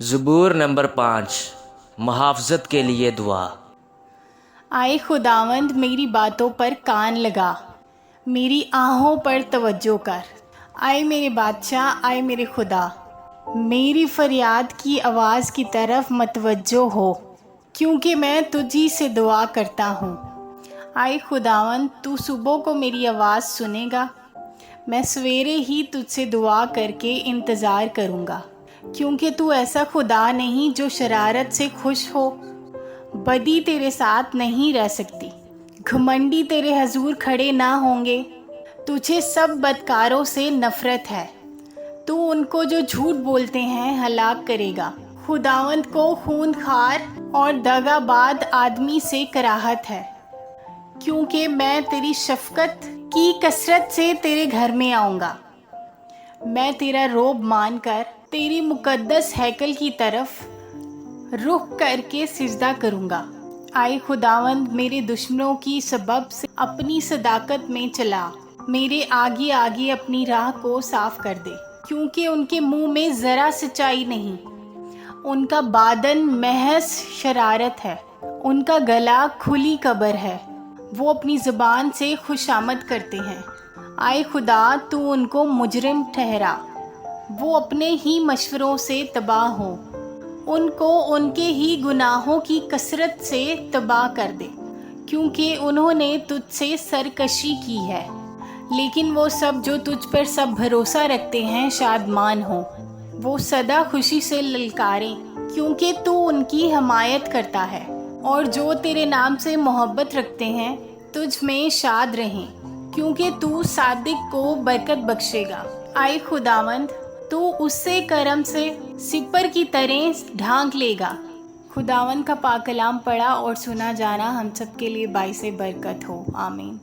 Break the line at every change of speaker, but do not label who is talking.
زبور نمبر 5، محافظت کے لیے دعا۔
آئے خداوند میری باتوں پر کان لگا، میری آہوں پر توجہ کر۔ آئے میرے بادشاہ، آئے میرے خدا، میری فریاد کی آواز کی طرف متوجہ ہو، کیونکہ میں تجھی سے دعا کرتا ہوں۔ آئے خداوند، تو صبح کو میری آواز سنے گا، میں سویرے ہی تجھ سے دعا کر کے انتظار کروں گا، کیونکہ تو ایسا خدا نہیں جو شرارت سے خوش ہو۔ بدی تیرے ساتھ نہیں رہ سکتی، گھمنڈی تیرے حضور کھڑے نہ ہوں گے۔ تجھے سب بدکاروں سے نفرت ہے، تو ان کو جو جھوٹ بولتے ہیں ہلاک کرے گا۔ خداوند کو خون خوار اور دغا باز آدمی سے کراہت ہے، کیونکہ میں تیری شفقت کی کثرت سے تیرے گھر میں آؤں گا۔ میں تیرا روب مان کر تیری مقدس ہیکل کی طرف رخ کر کے سجدہ کروں گا۔ آئے خداوند، میرے دشمنوں کی سبب سے اپنی صداقت میں چلا، میرے آگے آگے اپنی راہ کو صاف کر دے، کیونکہ ان کے منہ میں ذرا سچائی نہیں، ان کا بادن محض شرارت ہے، ان کا گلا کھلی قبر ہے، وہ اپنی زبان سے خوشامد کرتے ہیں۔ آئے خدا، تو ان کو مجرم ٹھہرا، وہ اپنے ہی مشوروں سے تباہ ہوں، ان کو ان کے ہی گناہوں کی کثرت سے تباہ کر دے، کیونکہ انہوں نے تجھ سے سرکشی کی ہے۔ لیکن وہ سب جو تجھ پر سب بھروسہ رکھتے ہیں شادمان ہوں، وہ سدا خوشی سے للکاریں، کیونکہ تو ان کی حمایت کرتا ہے، اور جو تیرے نام سے محبت رکھتے ہیں تجھ میں شاد رہیں، کیونکہ تو صادق کو برکت بخشے گا۔ آئے خداوند، تو اس سے کرم سے سپر کی طرح ڈھانک لے گا۔ خداوند کا پاک کلام پڑھا اور سنا جانا ہم سب کے لیے باعث برکت ہو، آمین۔